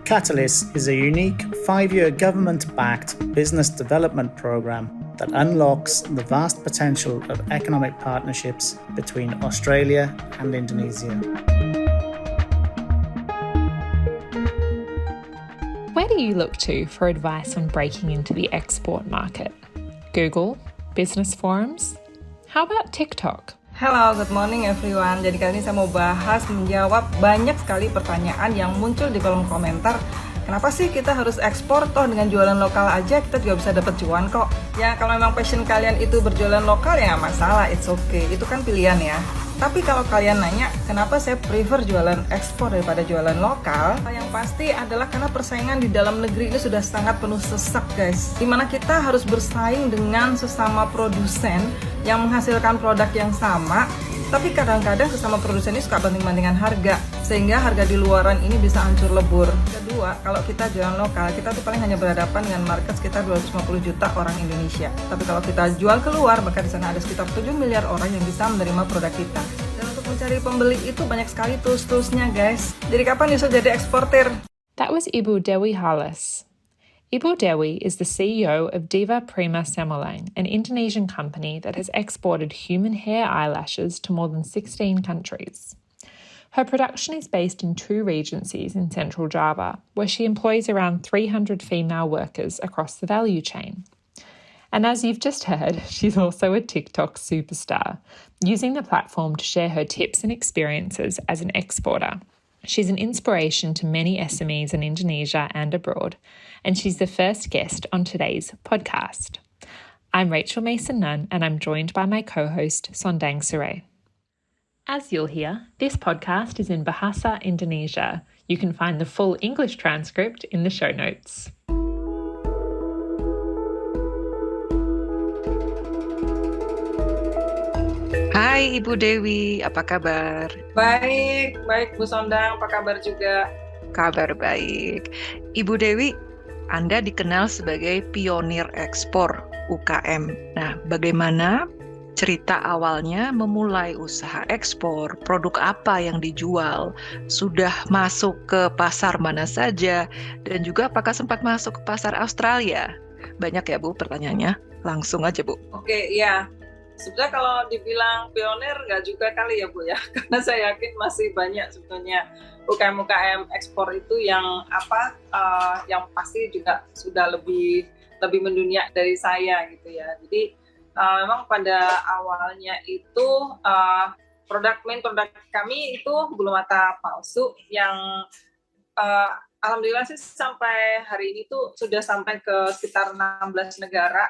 Katalis is a unique 5-year government-backed business development program that unlocks the vast potential of economic partnerships between Australia and Indonesia. Where do you look to for advice on breaking into the export market? Google? Business forums? How about TikTok? Hello, good morning everyone. Jadi kali ini saya mau menjawab banyak sekali pertanyaan yang muncul di kolom komentar. Kenapa sih kita harus ekspor? Toh dengan jualan lokal aja kita juga bisa dapat cuan kok. Ya kalau memang passion kalian itu berjualan lokal ya nggak masalah, it's okay. Itu kan pilihan ya. Tapi kalau kalian nanya, kenapa saya prefer jualan ekspor daripada jualan lokal? Yang pasti adalah karena persaingan di dalam negeri ini sudah sangat penuh sesak guys. Dimana kita harus bersaing dengan sesama produsen yang menghasilkan produk yang sama. Tapi kadang-kadang sesama produsen ini suka banding-bandingan harga, sehingga harga di luaran ini bisa hancur lebur. Kedua, kalau kita jualan lokal, kita tuh paling hanya berhadapan dengan market sekitar 250 juta orang Indonesia. Tapi kalau kita jual keluar, maka di sana ada sekitar 7 miliar orang yang bisa menerima produk kita. Dan untuk mencari pembeli itu banyak sekali tools-toolsnya guys. Jadi kapan bisa jadi eksportir? That was Ibu Dewi Harlas. Ibu Dewi is the CEO of Diva Prima Cemerlang, an Indonesian company that has exported human hair eyelashes to more than 16 countries. Her production is based in 2 regencies in central Java, where she employs around 300 female workers across the value chain. And as you've just heard, she's also a TikTok superstar, using the platform to share her tips and experiences as an exporter. She's an inspiration to many SMEs in Indonesia and abroad, and she's the first guest on today's podcast. I'm Rachel Mason Nunn, and I'm joined by my co-host, Sondang Sirait. As you'll hear, this podcast is in Bahasa Indonesia. You can find the full English transcript in the show notes. Hai Ibu Dewi, apa kabar? Baik Bu Sondang, apa kabar juga? Kabar baik. Ibu Dewi, Anda dikenal sebagai pionir ekspor UKM. Nah, bagaimana cerita awalnya memulai usaha ekspor? Produk apa yang dijual? Sudah masuk ke pasar mana saja? Dan juga apakah sempat masuk ke pasar Australia? Banyak ya Bu pertanyaannya. Langsung aja Bu. Oke, ya. Sebenarnya kalau dibilang pionir nggak juga kali ya Bu ya, karena saya yakin masih banyak sebetulnya UKM-UKM ekspor itu yang yang pasti juga sudah lebih mendunia dari saya gitu ya. Jadi memang pada awalnya itu produk kami itu bulu mata palsu yang alhamdulillah sih sampai hari ini tuh sudah sampai ke sekitar 16 negara.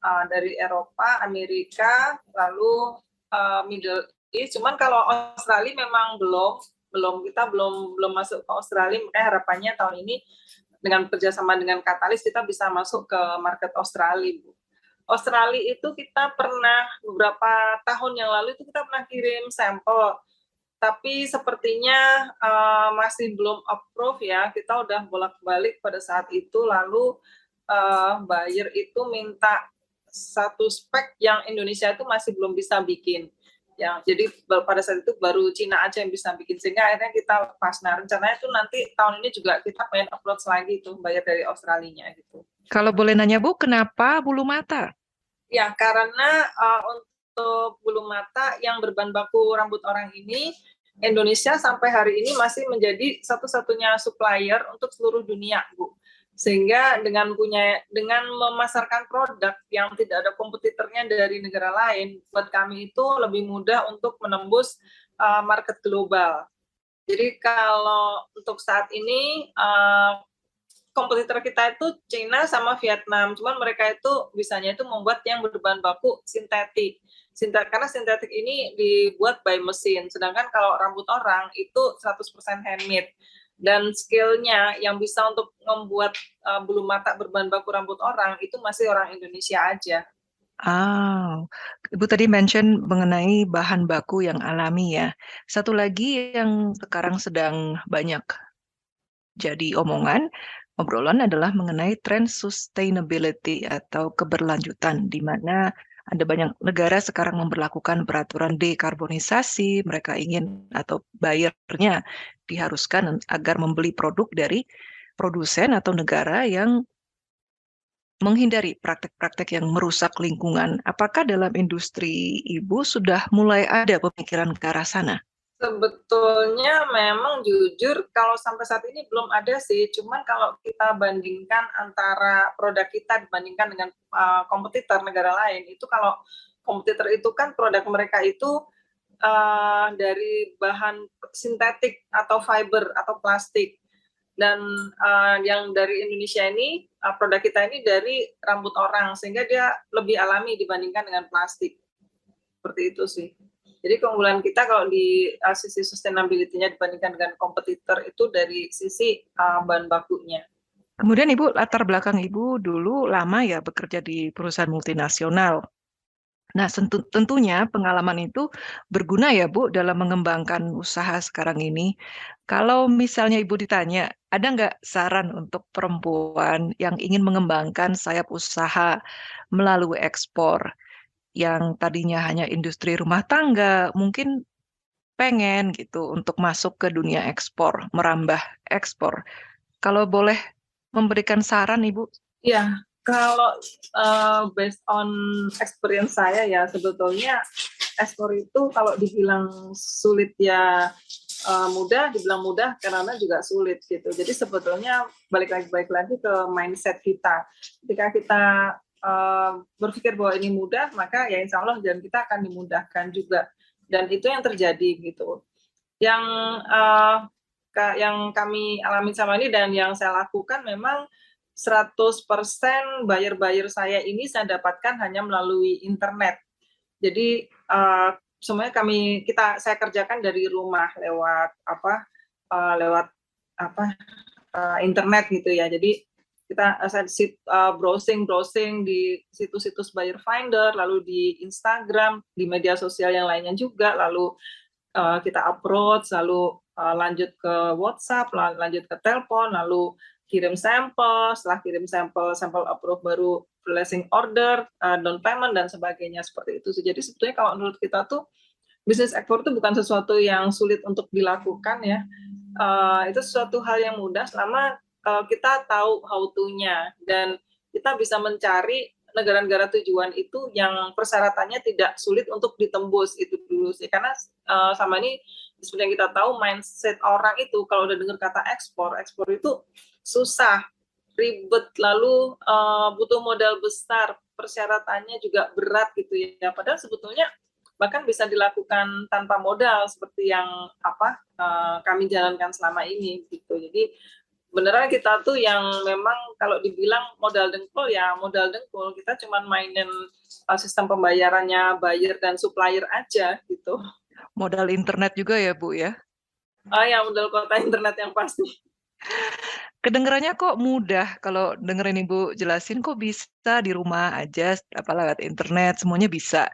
Dari Eropa, Amerika, lalu Middle East. Cuman kalau Australia memang kita belum masuk ke Australia. Makanya harapannya tahun ini dengan kerjasama dengan Katalis kita bisa masuk ke market Australia, Bu. Australia itu kita pernah beberapa tahun yang lalu itu kita pernah kirim sampel, tapi sepertinya masih belum approve ya. Kita udah bolak-balik pada saat itu, lalu buyer itu minta satu spek yang Indonesia itu masih belum bisa bikin. Ya, jadi pada saat itu baru Cina aja yang bisa bikin, sehingga akhirnya kita lepas. Nah, rencananya itu nanti tahun ini juga kita pengen upload lagi itu bayar dari Australia gitu. Kalau boleh nanya Bu, kenapa bulu mata? Ya, karena untuk bulu mata yang berbahan baku rambut orang ini, Indonesia sampai hari ini masih menjadi satu-satunya supplier untuk seluruh dunia, Bu. Sehingga dengan memasarkan produk yang tidak ada kompetitornya dari negara lain, buat kami itu lebih mudah untuk menembus market global. Jadi kalau untuk saat ini kompetitor kita itu China sama Vietnam, cuman mereka itu bisanya itu membuat yang berbahan baku sintetik. Karena sintetik ini dibuat by mesin, sedangkan kalau rambut orang itu 100% handmade. Dan skillnya yang bisa untuk membuat bulu mata berbahan baku rambut orang itu masih orang Indonesia aja. Ibu tadi mention mengenai bahan baku yang alami ya. Satu lagi yang sekarang sedang banyak jadi obrolan adalah mengenai tren sustainability atau keberlanjutan, di mana Ada banyak negara sekarang memberlakukan peraturan dekarbonisasi, mereka ingin atau buyernya diharuskan agar membeli produk dari produsen atau negara yang menghindari praktek-praktek yang merusak lingkungan. Apakah dalam industri Ibu sudah mulai ada pemikiran ke arah sana? Sebetulnya memang jujur kalau sampai saat ini belum ada sih, cuman kalau kita bandingkan antara produk kita dibandingkan dengan kompetitor negara lain, itu kalau kompetitor itu kan produk mereka itu dari bahan sintetik atau fiber atau plastik, dan yang dari Indonesia ini produk kita ini dari rambut orang, sehingga dia lebih alami dibandingkan dengan plastik. Seperti itu sih. Jadi keunggulan kita kalau di sisi sustainability-nya dibandingkan dengan kompetitor itu dari sisi bahan bakunya. Kemudian Ibu, latar belakang Ibu dulu lama ya bekerja di perusahaan multinasional. Nah, tentunya pengalaman itu berguna ya Bu dalam mengembangkan usaha sekarang ini. Kalau misalnya Ibu ditanya, ada nggak saran untuk perempuan yang ingin mengembangkan sayap usaha melalui ekspor? Yang tadinya hanya industri rumah tangga, mungkin pengen gitu untuk masuk ke dunia ekspor, merambah ekspor. Kalau boleh memberikan saran, Ibu? Ya, kalau based on experience saya ya, sebetulnya ekspor itu kalau dibilang sulit ya mudah, dibilang mudah karena juga sulit gitu. Jadi sebetulnya balik lagi ke mindset kita. Ketika kita berpikir bahwa ini mudah, maka ya insya Allah jalan kita akan dimudahkan juga. Dan itu yang terjadi gitu. Yang kami alami sama ini dan yang saya lakukan memang 100% buyer saya ini saya dapatkan hanya melalui internet. Jadi semuanya saya kerjakan dari rumah lewat internet gitu ya. Jadi saya browsing di situs-situs buyer finder, lalu di Instagram, di media sosial yang lainnya juga, lalu kita approach, lalu lanjut ke WhatsApp, lanjut ke telepon, lalu kirim sampel, setelah kirim sampel approve baru placing order, down payment dan sebagainya, seperti itu. Jadi sebetulnya kalau menurut kita tuh bisnis ekspor itu bukan sesuatu yang sulit untuk dilakukan ya. Itu sesuatu hal yang mudah selama kita tahu how to-nya dan kita bisa mencari negara-negara tujuan itu yang persyaratannya tidak sulit untuk ditembus itu dulu sih. Karena sama ini seperti yang kita tahu mindset orang itu kalau udah dengar kata ekspor itu susah, ribet, lalu butuh modal besar, persyaratannya juga berat gitu ya. Padahal sebetulnya bahkan bisa dilakukan tanpa modal seperti yang kami jalankan selama ini gitu. Jadi beneran kita tuh yang memang kalau dibilang modal dengkul ya modal dengkul, kita cuma mainin sistem pembayarannya buyer dan supplier aja gitu. Modal internet juga ya Bu ya? Ya modal kuota internet yang pasti. Kedengerannya kok mudah, kalau dengerin Ibu jelasin kok bisa di rumah aja, lewat internet, semuanya bisa.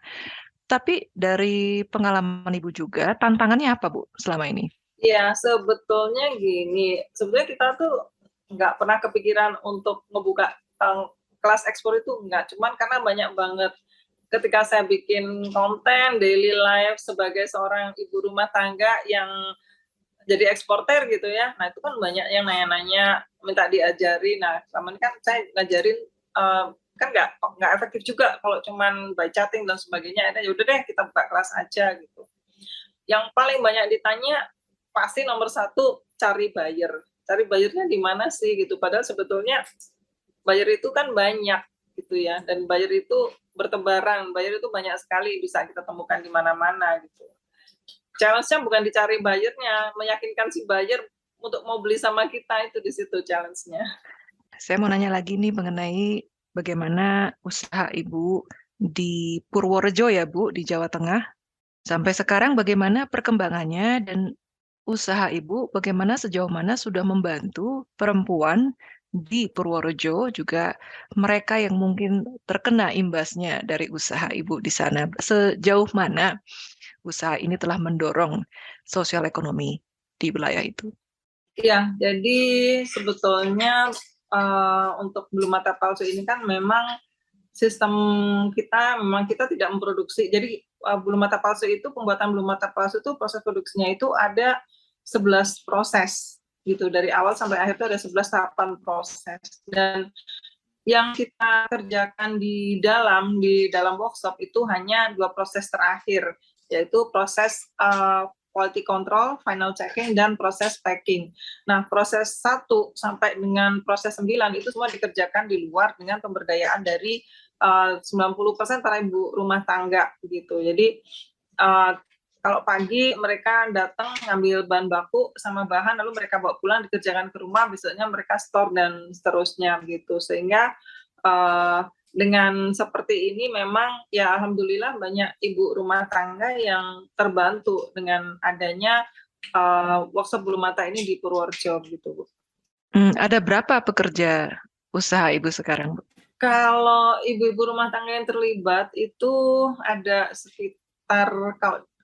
Tapi dari pengalaman Ibu juga, tantangannya apa Bu selama ini? Ya, sebetulnya gini, sebetulnya kita tuh nggak pernah kepikiran untuk ngebuka kelas ekspor itu nggak, cuman karena banyak banget ketika saya bikin konten daily life sebagai seorang ibu rumah tangga yang jadi eksporter gitu ya, nah itu kan banyak yang nanya-nanya, minta diajari. Nah selama ini kan saya ngajarin kan nggak efektif juga kalau cuman by chatting dan sebagainya. Ya udah deh kita buka kelas aja gitu. Yang paling banyak ditanya pasti nomor satu cari buyer. Cari buyernya di mana sih gitu. Padahal sebetulnya buyer itu kan banyak gitu ya. Dan buyer itu bertebaran. Buyer itu banyak sekali bisa kita temukan di mana-mana gitu. Challenge-nya bukan dicari buyernya, meyakinkan si buyer untuk mau beli sama kita, itu di situ challenge-nya. Saya mau nanya lagi nih mengenai bagaimana usaha Ibu di Purworejo ya Bu, di Jawa Tengah. Sampai sekarang bagaimana perkembangannya dan usaha Ibu bagaimana sejauh mana sudah membantu perempuan di Purworejo, juga mereka yang mungkin terkena imbasnya dari usaha Ibu di sana. Sejauh mana usaha ini telah mendorong sosial ekonomi di wilayah itu? Iya, jadi sebetulnya untuk bulu mata palsu ini kan memang sistem kita memang kita tidak memproduksi. Jadi bulu mata palsu itu, pembuatan bulu mata palsu itu proses produksinya itu ada 11 proses gitu. Dari awal sampai akhir itu ada 11 tahapan proses. Dan yang kita kerjakan di dalam workshop itu hanya 2 proses terakhir, yaitu proses quality control, final checking, dan proses packing. Nah, proses 1 sampai dengan proses 9 itu semua dikerjakan di luar dengan pemberdayaan dari 90% para ibu rumah tangga gitu. Jadi kalau pagi mereka datang ngambil bahan baku sama bahan, lalu mereka bawa pulang dikerjakan ke rumah, besoknya mereka store dan seterusnya gitu. Sehingga dengan seperti ini memang ya alhamdulillah banyak ibu rumah tangga yang terbantu dengan adanya workshop bulu mata ini di Purworejo gitu, Bu. Ada berapa pekerja usaha Ibu sekarang, Bu? Kalau ibu-ibu rumah tangga yang terlibat itu ada sekitar,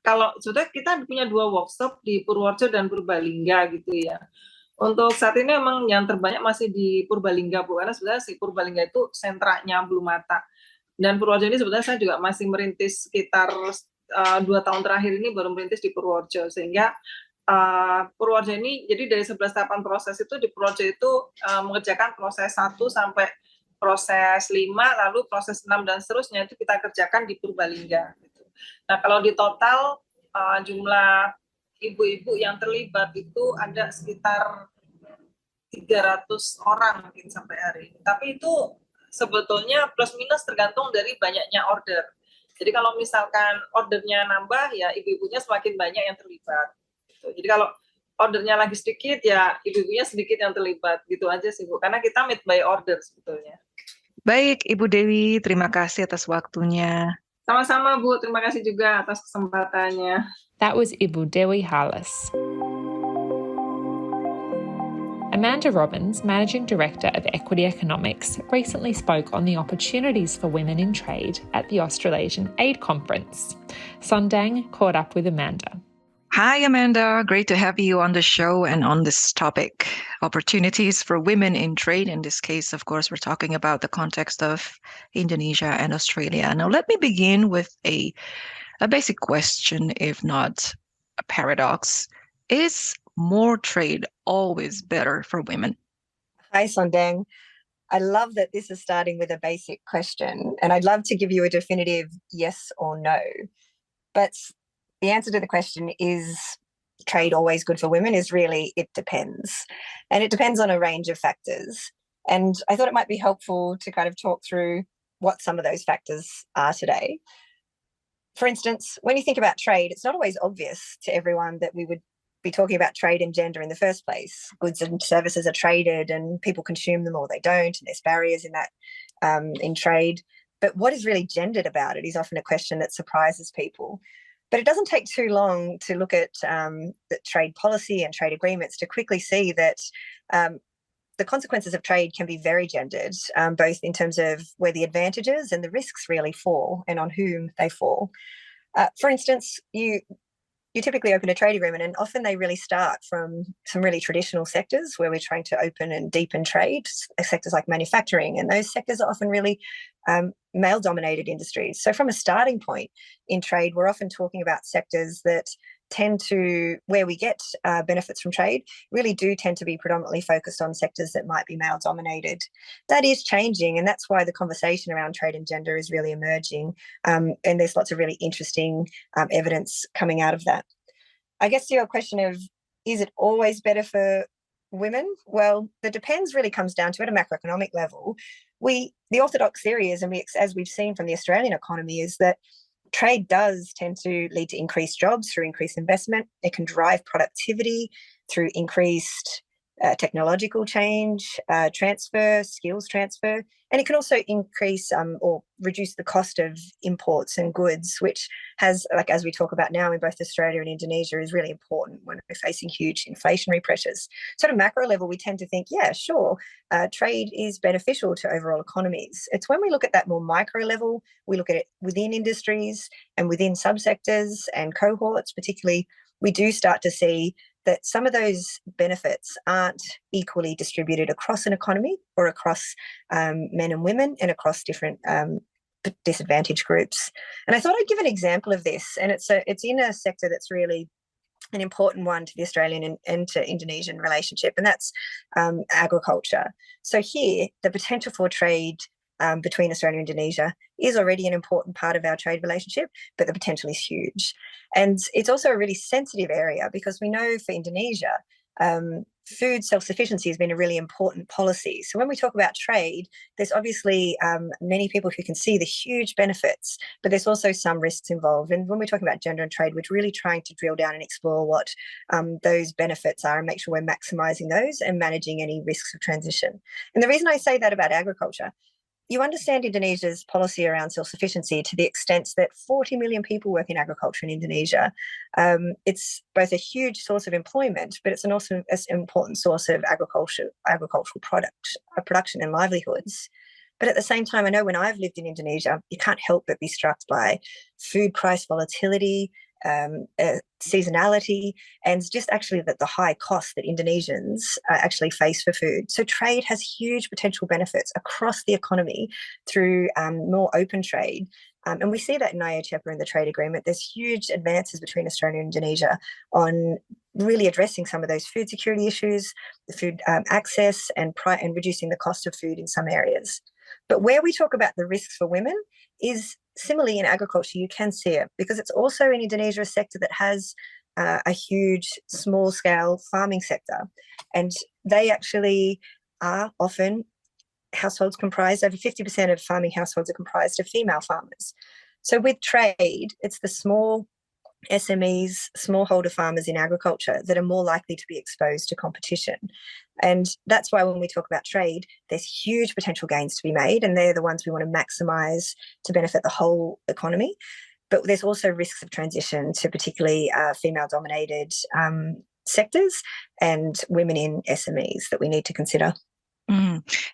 kalau sebetulnya kita punya 2 workshop di Purworejo dan Purbalingga gitu ya. Untuk saat ini memang yang terbanyak masih di Purbalingga, Bu, karena sebenarnya si Purbalingga itu sentranya bulu mata. Dan Purworejo ini sebenarnya saya juga masih merintis sekitar 2 tahun terakhir ini baru merintis di Purworejo, sehingga Purworejo ini jadi dari 11 tahapan proses itu di Purworejo itu mengerjakan proses 1 sampai proses 5, lalu proses 6 dan seterusnya itu kita kerjakan di Purbalingga gitu. Nah, kalau di total jumlah ibu-ibu yang terlibat itu ada sekitar 300 orang mungkin sampai hari ini. Tapi itu sebetulnya plus minus tergantung dari banyaknya order. Jadi kalau misalkan ordernya nambah, ya ibu-ibunya semakin banyak yang terlibat. Gitu. Jadi kalau ordernya lagi sedikit, ya ibu-ibunya sedikit yang terlibat. Gitu aja sih, Bu. Karena kita made by order sebetulnya. Baik, Ibu Dewi, terima kasih atas waktunya. Sama-sama, Bu. Terima kasih juga atas kesempatannya. That was Ibu Dewi Harlas. Amanda Robbins, Managing Director of Equity Economics, recently spoke on the opportunities for women in trade at the Australasian Aid Conference. Sondang caught up with Amanda. Hi, Amanda. Great to have you on the show and on this topic, opportunities for women in trade. In this case, of course, we're talking about the context of Indonesia and Australia. Now, let me begin with a basic question, if not a paradox. Is more trade always better for women? Hi, Sondang. I love that this is starting with a basic question, and I'd love to give you a definitive yes or no. But the answer to the question, is trade always good for women, is really it depends. And it depends on a range of factors. And I thought it might be helpful to kind of talk through what some of those factors are today. For instance, when you think about trade, it's not always obvious to everyone that we would be talking about trade and gender in the first place. Goods and services are traded and people consume them or they don't, and there's barriers in that in trade. But what is really gendered about it is often a question that surprises people. But it doesn't take too long to look at the trade policy and trade agreements to quickly see that the consequences of trade can be very gendered, both in terms of where the advantages and the risks really fall and on whom they fall. For instance, you typically open a trade agreement and often they really start from some really traditional sectors where we're trying to open and deepen trade, sectors like manufacturing, and those sectors are often really male-dominated industries. So from a starting point in trade, we're often talking about sectors that tend to, where we get benefits from trade, really do tend to be predominantly focused on sectors that might be male-dominated. That is changing, and that's why the conversation around trade and gender is really emerging, and there's lots of really interesting evidence coming out of that. I guess to your question of, is it always better for women? Well, the depends really comes down to, at a macroeconomic level, the orthodox theory is, and as we've seen from the Australian economy, is that trade does tend to lead to increased jobs through increased investment. It can drive productivity through increased technological change, transfer, skills transfer, and it can also increase or reduce the cost of imports and goods, which has, like as we talk about now in both Australia and Indonesia, is really important when we're facing huge inflationary pressures. So at a macro level, we tend to think, yeah, sure, trade is beneficial to overall economies. It's when we look at that more micro level, we look at it within industries and within subsectors and cohorts particularly, we do start to see that some of those benefits aren't equally distributed across an economy or across men and women and across different disadvantaged groups. And I thought I'd give an example of this, and it's in a sector that's really an important one to the Australian and to Indonesian relationship, and that's agriculture. So here, the potential for trade between Australia and Indonesia is already an important part of our trade relationship, but the potential is huge. And it's also a really sensitive area because we know for Indonesia, food self-sufficiency has been a really important policy. So when we talk about trade, there's obviously many people who can see the huge benefits, but there's also some risks involved. And when we're talking about gender and trade, we're really trying to drill down and explore what those benefits are and make sure we're maximising those and managing any risks of transition. And the reason I say that about agriculture, you understand Indonesia's policy around self-sufficiency to the extent that 40 million people work in agriculture in Indonesia. It's both a huge source of employment, but it's also an important source of agricultural production and livelihoods. But at the same time, I know when I've lived in Indonesia, you can't help but be struck by food price volatility, seasonality, and just actually the high cost that Indonesians actually face for food. So trade has huge potential benefits across the economy through more open trade. And we see that in IOTEPA and the trade agreement. There's huge advances between Australia and Indonesia on really addressing some of those food security issues, the food access and reducing the cost of food in some areas. But where we talk about the risks for women is similarly in agriculture. You can see it because it's also in Indonesia a sector that has a huge small-scale farming sector. And they actually are often households comprised, over 50% of farming households are comprised of female farmers. So with trade, it's the small SMEs, smallholder farmers in agriculture that are more likely to be exposed to competition. And that's why when we talk about trade, there's huge potential gains to be made, and they're the ones we want to maximise to benefit the whole economy. But there's also risks of transition to particularly female-dominated sectors and women in SMEs that we need to consider.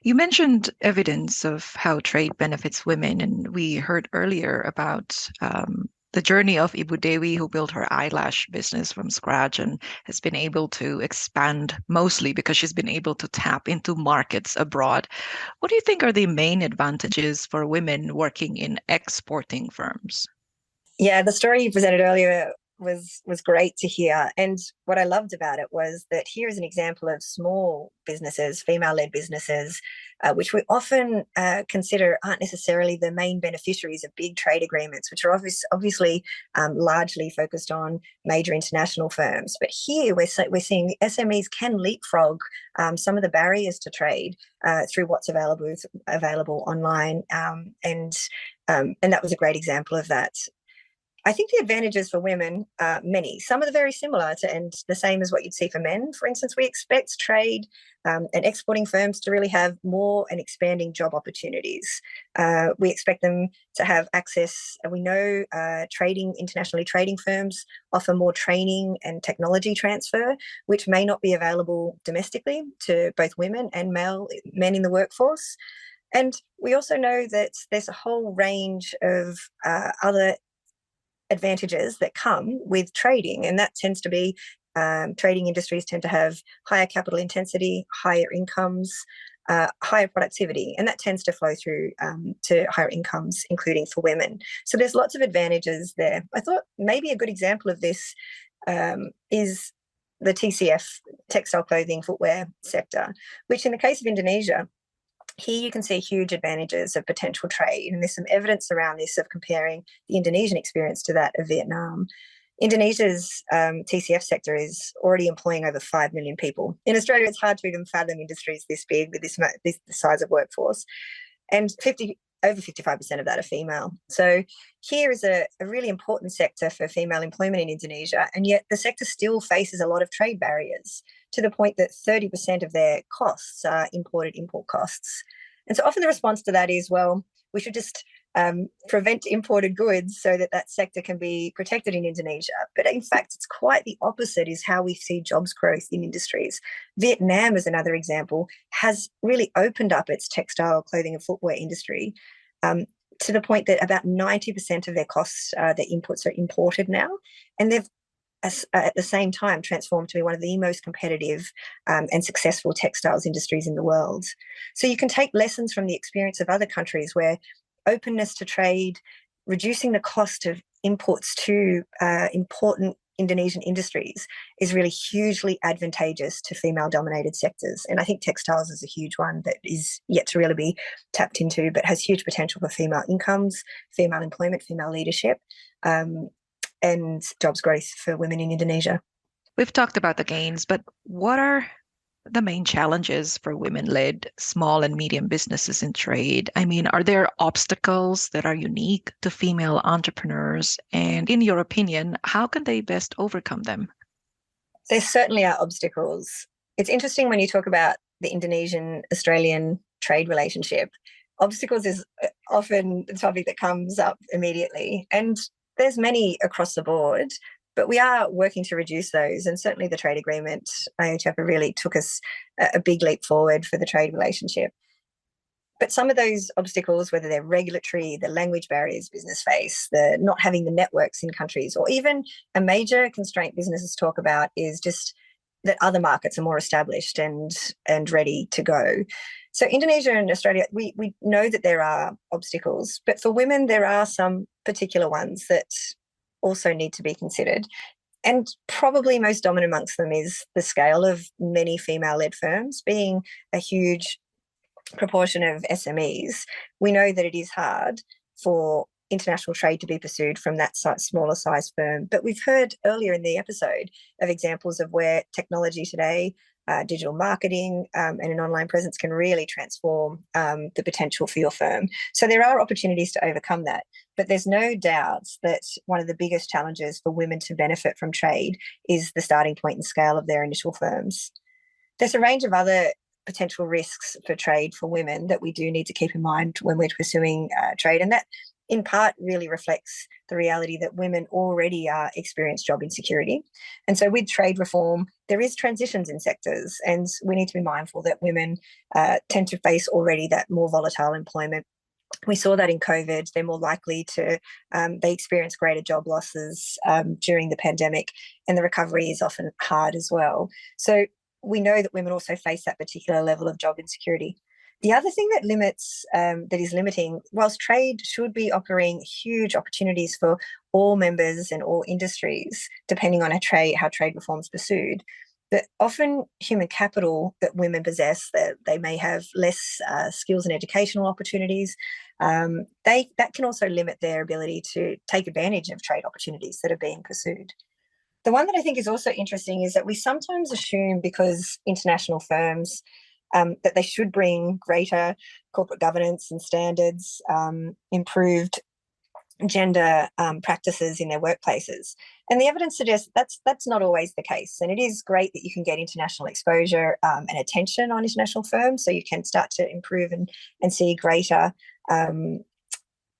You mentioned evidence of how trade benefits women, and we heard earlier about the journey of Ibu Dewi, who built her eyelash business from scratch and has been able to expand mostly because she's been able to tap into markets abroad. What do you think are the main advantages for women working in exporting firms? Yeah, the story you presented earlier was great to hear. And what I loved about it was that here is an example of small businesses, female-led businesses, which we often consider aren't necessarily the main beneficiaries of big trade agreements, which are obviously largely focused on major international firms. But here we're seeing SMEs can leapfrog some of the barriers to trade through what's available online. And that was a great example of that. I think the advantages for women are many. Some are very similar to and the same as what you'd see for men. For instance, we expect trade and exporting firms to really have more and expanding job opportunities. We expect them to have access. We know internationally trading firms offer more training and technology transfer, which may not be available domestically to both women and men in the workforce. And we also know that there's a whole range of other advantages that come with trading, and that tends to be trading industries tend to have higher capital intensity, higher incomes, higher productivity, and that tends to flow through to higher incomes, including for women. So there's lots of advantages there. I thought maybe a good example of this is the TCF, textile clothing footwear sector, which in the case of Indonesia, here you can see huge advantages of potential trade, and there's some evidence around this of comparing the Indonesian experience to that of Vietnam. Indonesia's TCF sector is already employing over 5 million people. In Australia, it's hard to even fathom industries this big with this size of workforce, and over 55% of that are female. So here is a really important sector for female employment in Indonesia, and yet the sector still faces a lot of trade barriers, to the point that 30% of their costs are import costs. And so often the response to that is, well, we should just prevent imported goods so that sector can be protected in Indonesia. But in fact, it's quite the opposite is how we see jobs growth in industries. Vietnam, as another example, has really opened up its textile, clothing and footwear industry to the point that about 90% of their costs, their inputs are imported now. And they've at the same time transformed to be one of the most competitive and successful textiles industries in the world. So you can take lessons from the experience of other countries where openness to trade, reducing the cost of imports to important Indonesian industries is really hugely advantageous to female-dominated sectors. And I think textiles is a huge one that is yet to really be tapped into, but has huge potential for female incomes, female employment, female leadership, and jobs growth for women in Indonesia. We've talked about the gains, but what are the main challenges for women-led small and medium businesses in trade? I mean, are there obstacles that are unique to female entrepreneurs? And in your opinion, how can they best overcome them? There certainly are obstacles. It's interesting when you talk about the Indonesian-Australian trade relationship. Obstacles is often the topic that comes up immediately. And there's many across the board, but we are working to reduce those. And certainly the trade agreement, IOTF, really took us a big leap forward for the trade relationship. But some of those obstacles, whether they're regulatory, the language barriers business face, the not having the networks in countries, or even a major constraint businesses talk about is just that other markets are more established and ready to go. So Indonesia and Australia, we know that there are obstacles, but for women, there are some particular ones that also need to be considered. And probably most dominant amongst them is the scale of many female-led firms being a huge proportion of SMEs. We know that it is hard for international trade to be pursued from that smaller size firm. But we've heard earlier in the episode of examples of where technology today, digital marketing and an online presence can really transform the potential for your firm. So there are opportunities to overcome that. But there's no doubt that one of the biggest challenges for women to benefit from trade is the starting point and scale of their initial firms. There's a range of other potential risks for trade for women that we do need to keep in mind when we're pursuing trade. And that in part really reflects the reality that women already experience job insecurity. And so with trade reform, there is transitions in sectors, and we need to be mindful that women tend to face already that more volatile employment. We saw that in COVID. They're more likely to, they experience greater job losses during the pandemic, and the recovery is often hard as well. So we know that women also face that particular level of job insecurity. The other thing that is limiting, whilst trade should be offering huge opportunities for all members and all industries, depending on how trade reform is pursued, that often human capital that women possess, that they may have less skills and educational opportunities, that can also limit their ability to take advantage of trade opportunities that are being pursued. The one that I think is also interesting is that we sometimes assume, because international firms, that they should bring greater corporate governance and standards, improved gender practices in their workplaces. And the evidence suggests that's not always the case. And it is great that you can get international exposure and attention on international firms, so you can start to improve and see greater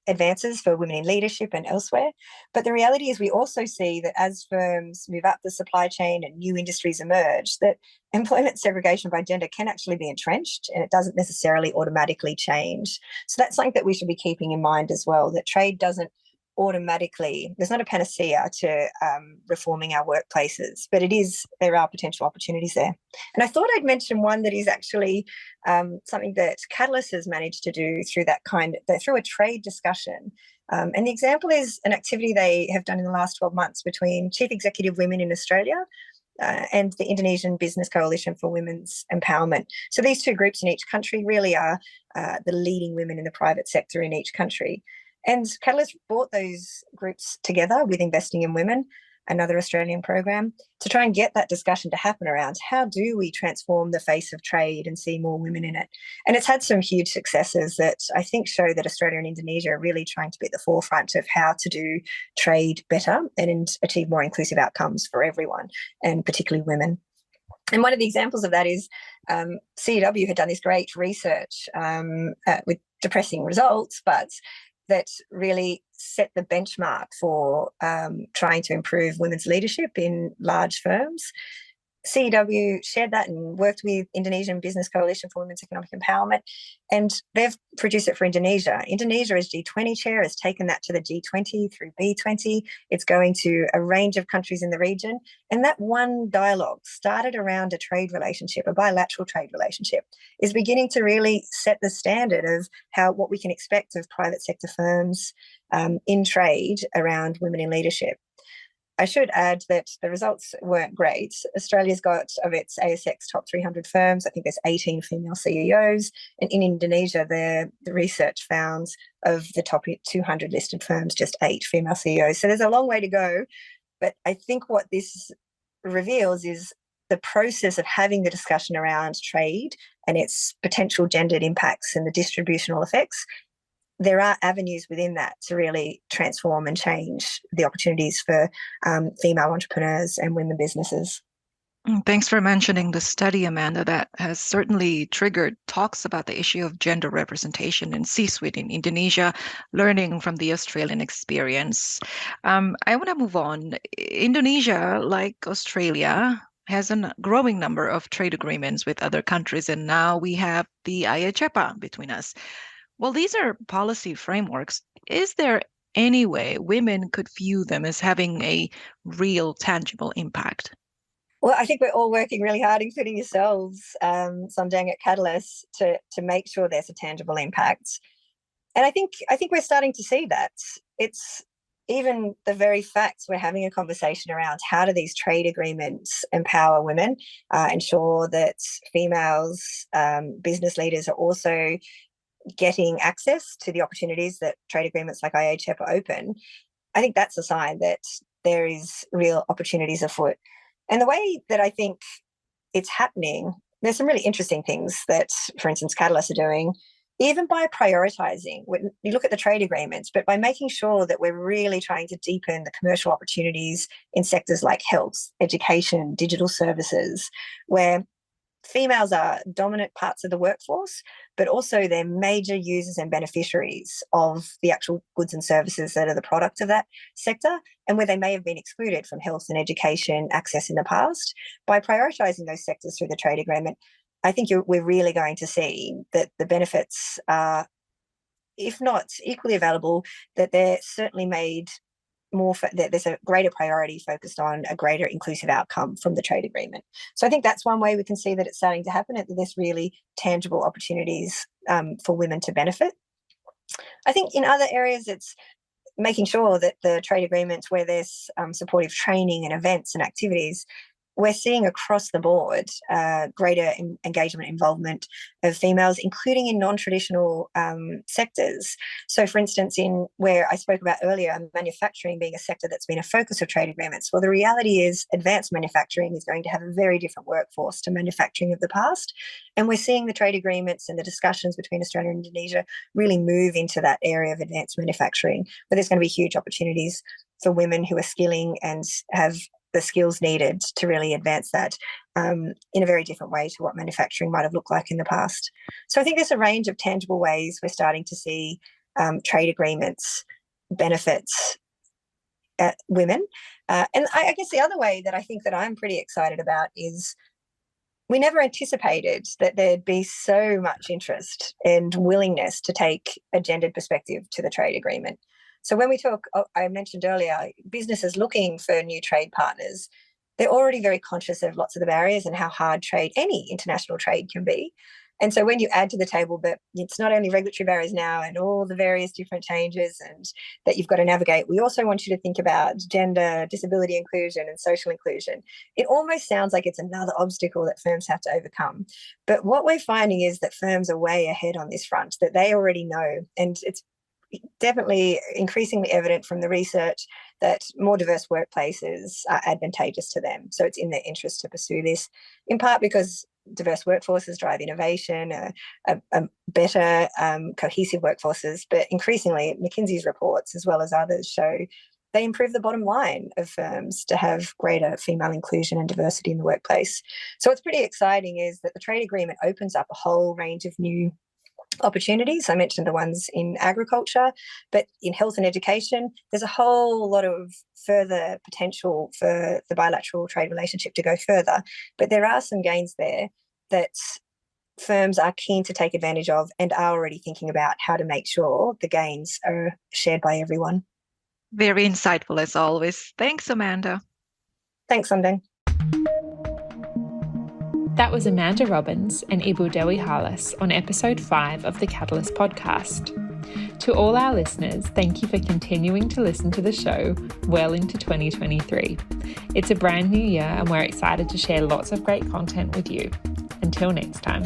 advances for women in leadership and elsewhere. But the reality is we also see that as firms move up the supply chain and new industries emerge, that employment segregation by gender can actually be entrenched, and it doesn't necessarily automatically change. So that's something that we should be keeping in mind as well, that trade doesn't automatically, there's not a panacea to reforming our workplaces, but there are potential opportunities there. And I thought I'd mention one that is actually something that Katalis has managed to do through a trade discussion. And the example is an activity they have done in the last 12 months between Chief Executive Women in Australia and the Indonesian Business Coalition for Women's Empowerment. So these two groups in each country really are the leading women in the private sector in each country. And Katalis brought those groups together with Investing in Women, another Australian program, to try and get that discussion to happen around how do we transform the face of trade and see more women in it. And it's had some huge successes that I think show that Australia and Indonesia are really trying to be at the forefront of how to do trade better and achieve more inclusive outcomes for everyone, and particularly women. And one of the examples of that is CEW had done this great research with depressing results, but that really set the benchmark for trying to improve women's leadership in large firms. CEW shared that and worked with Indonesian Business Coalition for Women's Economic Empowerment, and they've produced it for Indonesia. Indonesia, as G20 chair, has taken that to the G20 through B20. It's going to a range of countries in the region, and that one dialogue started around a trade relationship, a bilateral trade relationship, is beginning to really set the standard of what we can expect of private sector firms in trade around women in leadership. I should add that the results weren't great. Australia's got, of its ASX top 300 firms, I think there's 18 female CEOs. And in Indonesia, the research found of the top 200 listed firms, just 8 female CEOs. So there's a long way to go. But I think what this reveals is the process of having the discussion around trade and its potential gendered impacts and the distributional effects. There are avenues within that to really transform and change the opportunities for female entrepreneurs and women businesses. Thanks for mentioning the study, Amanda. That has certainly triggered talks about the issue of gender representation in C-suite in Indonesia, learning from the Australian experience. I want to move on. Indonesia, like Australia, has a growing number of trade agreements with other countries, and now we have the IACEPA between us. Well, these are policy frameworks. Is there any way women could view them as having a real, tangible impact? Well, I think we're all working really hard, including yourselves, Sondang at Katalis, to make sure there's a tangible impact. And I think we're starting to see that. It's even the very facts we're having a conversation around how do these trade agreements empower women, ensure that females, business leaders are also getting access to the opportunities that trade agreements like IACEPA open. I think that's a sign that there is real opportunities afoot. And the way that I think it's happening, there's some really interesting things that, for instance, Katalis are doing, even by prioritising. When you look at the trade agreements, but by making sure that we're really trying to deepen the commercial opportunities in sectors like health, education, digital services, where females are dominant parts of the workforce, but also they're major users and beneficiaries of the actual goods and services that are the product of that sector, and where they may have been excluded from health and education access in the past. By prioritising those sectors through the trade agreement, I think we're really going to see that the benefits are, if not equally available, that they're certainly made more, there's a greater priority focused on a greater inclusive outcome from the trade agreement. So I think that's one way we can see that it's starting to happen, that there's really tangible opportunities for women to benefit. I think in other areas, it's making sure that the trade agreements where there's supportive training and events and activities, we're seeing across the board greater engagement, involvement of females, including in non-traditional sectors. So, for instance, in where I spoke about earlier, manufacturing being a sector that's been a focus of trade agreements. Well, the reality is advanced manufacturing is going to have a very different workforce to manufacturing of the past. And we're seeing the trade agreements and the discussions between Australia and Indonesia really move into that area of advanced manufacturing, where there's going to be huge opportunities for women who are skilling and have the skills needed to really advance that in a very different way to what manufacturing might have looked like in the past. So I think there's a range of tangible ways we're starting to see trade agreements benefits women. And I guess the other way that I think that I'm pretty excited about is we never anticipated that there'd be so much interest and willingness to take a gendered perspective to the trade agreement. So when we talk, I mentioned earlier, businesses looking for new trade partners, they're already very conscious of lots of the barriers and how hard trade, any international trade, can be. And so when you add to the table that it's not only regulatory barriers now and all the various different changes and that you've got to navigate, we also want you to think about gender, disability inclusion and social inclusion. It almost sounds like it's another obstacle that firms have to overcome. But what we're finding is that firms are way ahead on this front, that they already know, and it's definitely increasingly evident from the research that more diverse workplaces are advantageous to them. So it's in their interest to pursue this, in part because diverse workforces drive innovation, better cohesive workforces, but increasingly McKinsey's reports, as well as others, show they improve the bottom line of firms to have greater female inclusion and diversity in the workplace. So what's pretty exciting is that the trade agreement opens up a whole range of new opportunities. I mentioned the ones in agriculture, but in health and education, there's a whole lot of further potential for the bilateral trade relationship to go further. But there are some gains there that firms are keen to take advantage of and are already thinking about how to make sure the gains are shared by everyone. Very insightful as always. Thanks, Amanda. Thanks, Sondang. That was Amanda Robbins and Ibu Dewi Harlas on episode 5 of the Katalis podcast. To all our listeners, thank you for continuing to listen to the show well into 2023. It's a brand new year and we're excited to share lots of great content with you. Until next time.